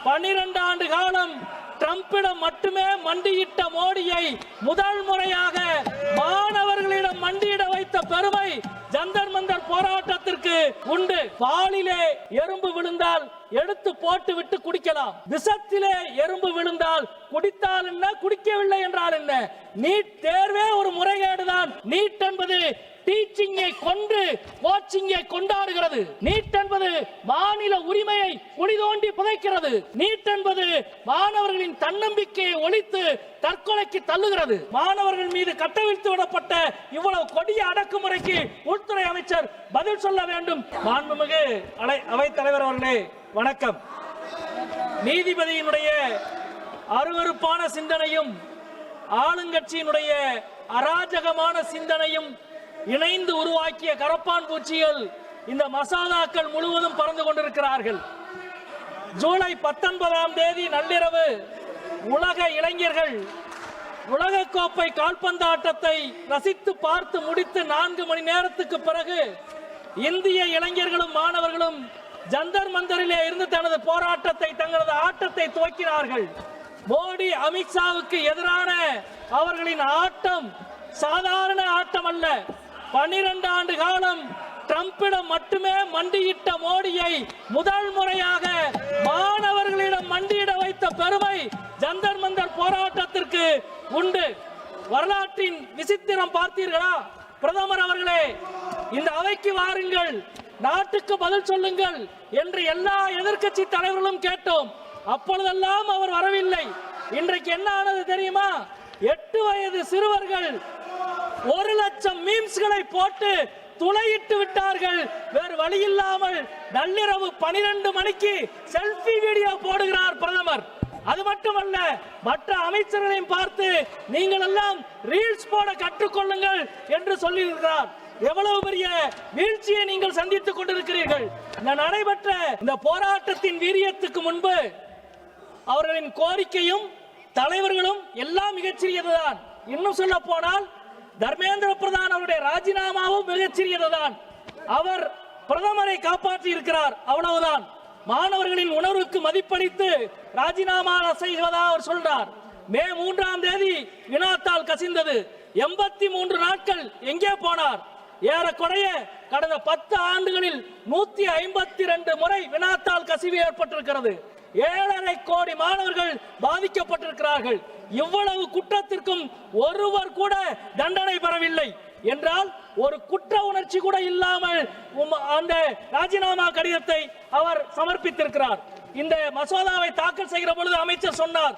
12 ஆண்டு காலம் ட்ரம்பிடம் மட்டுமே மண்டியிட்ட மோடியை முதல் முறையாக மாணவர்களிடம் மண்டியிட வைத்த பெருமை ஜந்தர் மந்தர் போராட்டத்திற்கு உண்டு. பாலிலே எறும்பு விழுந்தால் எடுத்து போட்டு விட்டு குடிக்கலாம், விஷத்திலே எறும்பு விழுந்தால் குடித்தால் என்ன, குடிக்கவில்லை என்றால் என்ன? நீட் தேர்வே ஒரு முறைகேடுதான். நீட் என்பது டீச்சிங்கை கொண்டு கோச்சிங்கை கொண்டாடுகிறது. நீட் என்பது மாநில உரிமையை குழி தோண்டி புதைக்கிறது. நீட் என்பது மாணவர்களின் தன்னம்பிக்கையை ஒழித்து தற்கொலைக்கு தள்ளுகிறது. மாணவர்கள் மீது கட்டவிழ்த்து விடப்பட்ட இவ்வளவு கொடிய அடக்குமுறைக்கு உள்துறை அமைச்சர் பதில் சொல்ல வேண்டும். மாண்புமிகு அவைத் தலைவர் அவர்களே வணக்கம். நீதிபதியினுடைய அருவருப்பான சிந்தனையும் ஆளுங்கட்சியினுடைய அராஜகமான சிந்தனையும் இணைந்து உருவாக்கிய கரப்பான் பூச்சிகள் இந்த மசோதாக்கள் முழுவதும் பறந்து கொண்டிருக்கிறார்கள். ஜூலை 19ஆம் தேதி நள்ளிரவு உலக இளைஞர்கள் உலகக்கோப்பை கால்பந்து ஆட்டத்தை ரசித்து பார்த்து முடித்து 4 மணி நேரத்துக்கு பிறகு இந்திய இளைஞர்களும் மாணவர்களும் ஜந்தர் மந்தரிலே இருந்து தனது போராட்டத்தை, தங்களது ஆட்டத்தை துவக்கினார்கள். மோடி அமித்ஷாவுக்கு எதிரான அவர்களின் ஆட்டம் சாதாரண ஆட்டம் அல்ல. 12 ஆண்டு காலம் ட்ரம்பிடம் மட்டுமே மண்டியிட்ட மோடியை முதல் முறையாக மாணவர்களிடம் மண்டியிட வைத்த பெருமை ஜந்தர் மந்தர் போராட்டத்திற்கு உண்டு. வரலாற்றின் விசித்திரம் பார்த்தீர்களா? பிரதமர் அவர்களே, இந்த அவைக்கு வாருங்கள், நாட்டுக்கு பதில் சொல்லுங்கள் என்று எல்லா எதிர்க்கட்சி தலைவர்களும் கேட்டோம். அப்பொழுதெல்லாம் அவர் வரவில்லை. இன்றைக்கு என்ன ஆனது தெரியுமா? 8 வயது சிறுவர்கள் 1 லட்சம் மீம்ஸ்களை போட்டு துளையிட்டு விட்டார்கள். வேறு வழி இல்லாமல் நள்ளிரவு 12 மணிக்கு செல்ஃபி வீடியோ போடுகிறார் பிரதமர். அது மட்டுமல்ல, மற்ற அமைச்சர்களையும் பார்த்து நீங்கள் எல்லாம் ரீல்ஸ் போட கற்றுக்கொள்ளுங்கள் என்று சொல்லியிருக்கிறார். எவ்வளவு பெரிய வீழ்ச்சியை நீங்கள் சந்தித்துக் கொண்டிருக்கிறீர்கள். நடைபெற்ற இந்த போராட்டத்தின் வீரியத்துக்கு முன்பு அவர்களின் கோரிக்கையும் தலைவர்களும் எல்லாம் மிகச்சிறியதுதான். இன்னும் சொல்ல போனால் தர்மேந்திர பிரதான் அவருடைய ராஜினாமாவும் மிகச்சிறியதுதான். அவர் பிரதமரை காப்பாற்றி இருக்கிறார், அவ்வளவுதான். மாணவர்களின் உணர்வுக்கு மதிப்பளித்து ராஜினாமா செய்வதா அவர் சொல்றார். மே 3ஆம் தேதி வினாத்தால் கசிந்தது. 83 நாட்கள் எங்கே போனார்? ஏறக்குறைய கடந்த 10 ஆண்டுகளில் 152 முறை வினாத்தால் கசிவு ஏற்பட்டிருக்கிறது. 7.5 கோடி மாணவர்கள் பாதிக்கப்பட்டிருக்கிறார்கள். இவ்வளவு குற்றத்திற்கும் ஒருவர் கூட தண்டனை பெறவில்லை என்றால், ஒரு குற்ற உணர்ச்சி கூட இல்லாமல் அந்த ராஜினாமா கடிதத்தை அவர் சமர்ப்பித்திருக்கிறார். இந்த மசோதாவை தாக்கல் செய்கிற பொழுது அமைச்சர் சொன்னார்,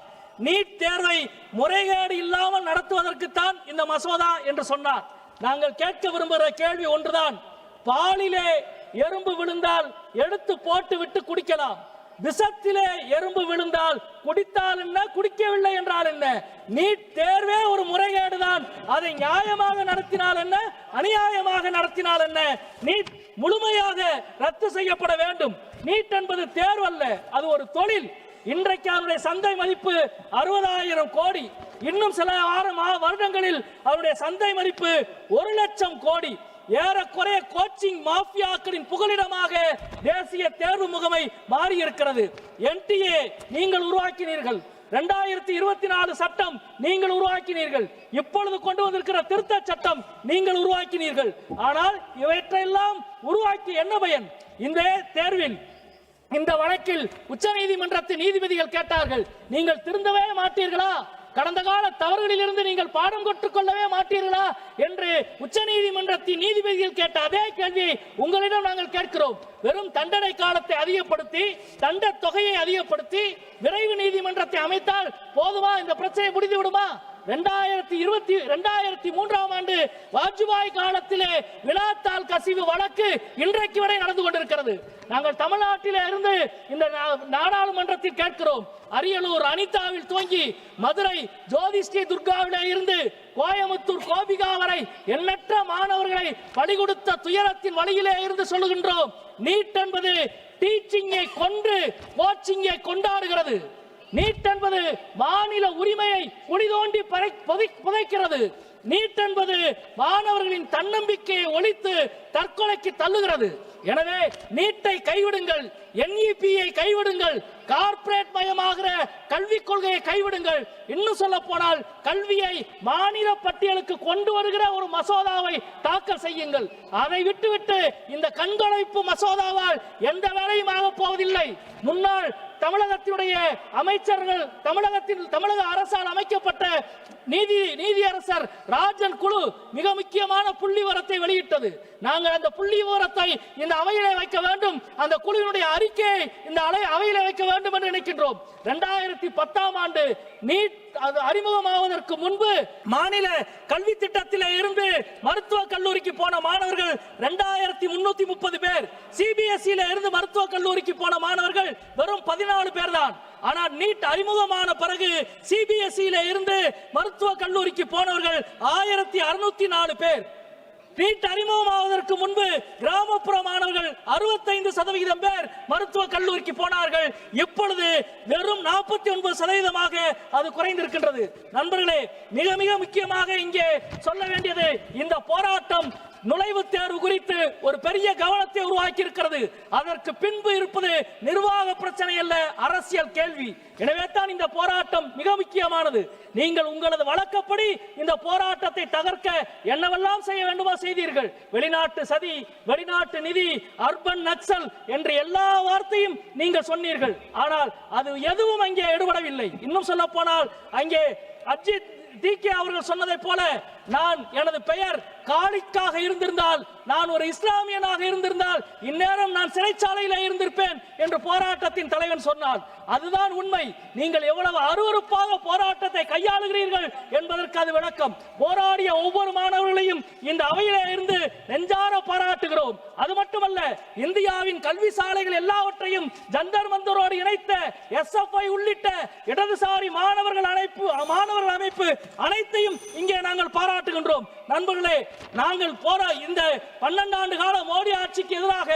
நீட் தேர்வை முறைகேடு இல்லாமல் நடத்துவதற்குத்தான் இந்த மசோதா என்று சொன்னார். நாங்கள் கேட்க விரும்புகிற கேள்வி ஒன்றுதான். பாலிலே எறும்பு விழுந்தால் எடுத்து போட்டு விட்டு குடிக்கலாம், விஷத்திலே எறும்பு விழுந்தால் குடித்தால் என்ன, குடிக்கவில்லை என்றால் என்ன? நீட் தேர்வே ஒரு முறைகேடுதான். அதை நியாயமாக நடத்தினால் என்ன, அநியாயமாக நடத்தினால் என்ன? நீட் முழுமையாக ரத்து செய்யப்பட வேண்டும். நீட் என்பது தேர்வு அல்ல, அது ஒரு தொழில். இன்றைக்கு அவருடைய சந்தை மதிப்பு 60,000 கோடி. இன்னும் சில வருடங்களில் அவருடைய சந்தை மதிப்பு 1 லட்சம் கோடி. ஏறக்குறைய கோச்சிங் மாஃபியாக்களின் புகலிடமாக தேசிய தேர்வு முகமை மாறி இருக்கிறது. NTA நீங்கள் உருவாக்கினீர்கள், 2024 சட்டம் நீங்கள் உருவாக்கினீர்கள், இப்பொழுது கொண்டு வந்திருக்கிற திருத்த சட்டம் நீங்கள் உருவாக்கினீர்கள். ஆனால் இவற்றையெல்லாம் உருவாக்கி என்ன பயன்? இந்த தேர்வில், இந்த வழக்கில் உச்சநீதிமன்றத்தின் நீதிபதிகள் கேட்டார்கள், நீங்கள் திருந்தவே மாட்டீர்களா? கடந்த கால தவறுகளில் இருந்து நீங்கள் பாடம் கற்றுக்கொள்ளவே மாட்டீர்களா என்று உச்சநீதிமன்றத்தின் நீதிபதிகள் கேட்ட அதே கேள்வியை உங்களிடம் நாங்கள் கேட்கிறோம். வெறும் தண்டனை காலத்தை அதிகப்படுத்தி, தண்ட தொகையை அதிகப்படுத்தி விரைவு நீதிமன்றத்தை அமைத்தால் போதுமா? இந்த பிரச்சனை முடிந்து விடுமா? 2003ஆம் ஆண்டு வாஜ்பாய் காலத்திலே வினாத்தாள் கசிவு வழக்கு இன்றைக்கு வரை நடந்து கொண்டிருக்கிறது. நாங்கள் தமிழ்நாட்டிலே இருந்து இந்த நாடாளுமன்றத்தில் கேட்கிறோம். அரியலூர் அனிதாவில் துவங்கி மதுரை ஜோதிஸ்ரீ துர்காவிலே இருந்து கோயமுத்தூர் கோபிகா வரை எண்ணற்ற மாணவர்களை பலி கொடுத்த துயரத்தின் வழியிலே இருந்து சொல்லுகின்றோம், நீட் என்பது டீச்சிங்கை கொன்று கோச்சிங்கை கொண்டாடுகிறது. நீட் என்பது மாநில உரிமையை குழி தோண்டி புதைக்கிறது. நீட் என்பது மாணவர்களின் தன்னம்பிக்கையை ஒழித்து தற்கொலைக்கு தள்ளுகிறது. எனவே நீட்டை கைவிடுங்கள், NEP-யை கைவிடுங்கள், கார்ப்பரேட் மயமாகிற கல்விக் கொள்கையை கைவிடுங்கள். இன்னும் சொல்ல போனால் கல்வியை மாநில பட்டியலுக்கு கொண்டு வருகிற ஒரு மசோதாவை தாக்கல் செய்யுங்கள். அதை விட்டுவிட்டு இந்த கண்காணிப்பு மசோதாவால் எந்த வேலையும் ஆகப் போவதில்லை. முன்னாள் தமிழகத்தினுடைய அமைச்சர்கள், தமிழக அரசால் அமைக்கப்பட்ட நீதியரசர் ராஜன் குழு மிக முக்கியமான புள்ளி விவரத்தை வெளியிட்டது. நாங்கள் அந்த புள்ளி விவரத்தை இந்த அவையிலே வைக்க வேண்டும், அந்த குழுவினுடைய அறிக்கையை இந்த அவையிலே வைக்க வேண்டும் என்று நினைக்கின்றோம். 2010ஆம் ஆண்டு நீட் அறிமுகமாவதற்கு முன்பு மாநில கல்வி திட்டத்திலே இருந்து மருத்துவக் கல்லூரிக்கு போன மாணவர்கள் 2330 பேர், சிபிஎஸ்இ இருந்து மருத்துவக் கல்லூரிக்கு போன மாணவர்கள் வெறும் 14 பேர் தான். ஆனால் நீட் அறிமுகமான பிறகு சிபிஎஸ்இ இருந்து மருத்துவக் கல்லூரிக்கு போனவர்கள் 1604 பேர். நீட் அறிமுகமாவதற்கு முன்பு கிராமப்புற மாணவர்கள் 65% பேர் மருத்துவக் கல்லூரிக்கு போனார்கள். இப்பொழுது வெறும் 49% அது குறைந்திருக்கின்றது. நண்பர்களே, மிக மிக முக்கியமாக இங்கே சொல்ல வேண்டியது, இந்த போராட்டம் நுழைவுத் தேர்வு குறித்து ஒரு பெரிய கவனத்தை உருவாக்கி இருக்கிறது. அதற்கு பின்பு இருப்பது நிர்வாக பிரச்சனை அல்ல, அரசியல் கேள்வி. எனவே தான் இந்த போராட்டம் மிக முக்கியமானது. நீங்கள் உங்களது வழக்கப்படி இந்த போராட்டத்தை தகர்க்க என்னவெல்லாம் செய்ய வேண்டுமோ செய்தீர்கள். வெளிநாட்டு சதி, வெளிநாட்டு நிதி, அர்பன் நக்சல் என்று எல்லா வார்த்தையும் நீங்கள் சொன்னீர்கள். ஆனால் அது எதுவும் அங்கே எடுபடவில்லை. இன்னும் சொல்ல போனால் அங்கே அஜித் டிகே அவர்கள் சொன்னதை போல, நான் எனது பெயர் காலிக்காக இருந்திருந்தால், நான் ஒரு இஸ்லாமியனாக இருந்திருந்தால் இந்நேரம் நான் சிறைச்சாலையில் இருந்திருப்பேன் என்று போராட்டத்தின் தலைவன் சொன்னான். அதுதான் உண்மை. நீங்கள் எவ்வளவு அருவருப்பாக போராட்டத்தை கையாளுகிறீர்கள் என்பதற்கு அது விளக்கம். போராடிய ஒவ்வொரு மாணவர்களையும் இந்த அவையிலே இருந்து நெஞ்சார பாராட்டுகிறோம். அது மட்டுமல்ல, இந்தியாவின் கல்வி சாலைகள் எல்லாவற்றையும் ஜந்தர் மந்தரோடு இணைத்த எஸ்எஃப்ஐ உள்ளிட்ட இடதுசாரி மாணவர்கள் அமைப்பு அனைத்தையும் இங்கே நாங்கள் பாராட்டுகின்றோம். நண்பர்களே, நாங்கள் இந்த 12 ஆண்டு கால மோடி ஆட்சிக்கு எதிராக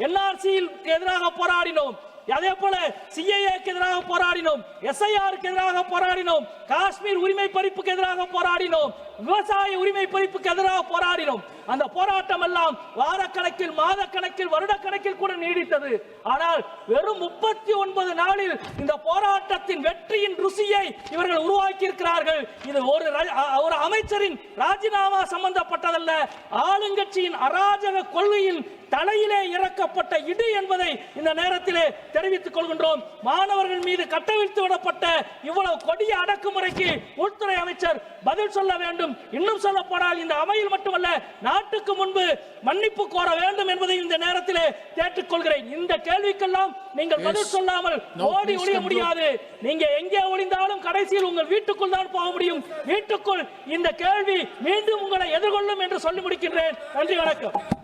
என்ஆர்சியில் எதிராக போராடினோம். அதே போல சிஏஏக்கு எதிராக போராடினோம், எஸ்ஐஆருக்கு எதிராக போராடினோம், காஷ்மீர் உரிமை பறிப்புக்கு எதிராக போராடினோம், விவசாய உரிமை பறிப்புக்கு எதிராக போராடினோம். அந்த போராட்டம் எல்லாம் வாரக்கணக்கில், மாதக்கணக்கில், வருடக்கணக்கில் கூட நீடித்தது. ஆனால் வெறும் 39 நாளில் இந்த போராட்டத்தின் வெற்றியின் ருசியை இவர்கள் உருவாக்கி இருக்கிறார்கள். இது ஒரு அமைச்சரின் ராஜினாமா சம்பந்தப்பட்டதல்ல, ஆளுங்கட்சியின் அராஜக கொள்கையின் தலையிலே இறக்கப்பட்ட இடி என்பதை இந்த நேரத்திலே தெரிவித்துக் கொள்கின்றோம். மாணவர்கள் மீது கட்டவிழ்த்து விடப்பட்ட இவ்வளவு கொடிய அடக்குமுறைக்கு உள்துறை அமைச்சர் பதில் சொல்ல வேண்டும். இன்னும் சொல்ல போனால் இந்த அவையில் மட்டுமல்ல, நாட்டுக்கு முன்பு மன்னிப்பு கோர வேண்டும் என்பதை இந்த நேரத்திலே கேட்டுக்கொள்கிறேன். இந்த கேள்விக்கெல்லாம் நீங்கள் பதில் சொல்லாமல் ஓடி ஒளிய முடியாது. நீங்க எங்கே ஒளிந்தாலும் கடைசியில் உங்கள் வீட்டுக்குள் தான் போக முடியும். வீட்டுக்குள் இந்த கேள்வி மீண்டும் உங்களை எதிர்கொள்ளும் என்று சொல்லி முடிக்கின்றேன். நன்றி, வணக்கம்.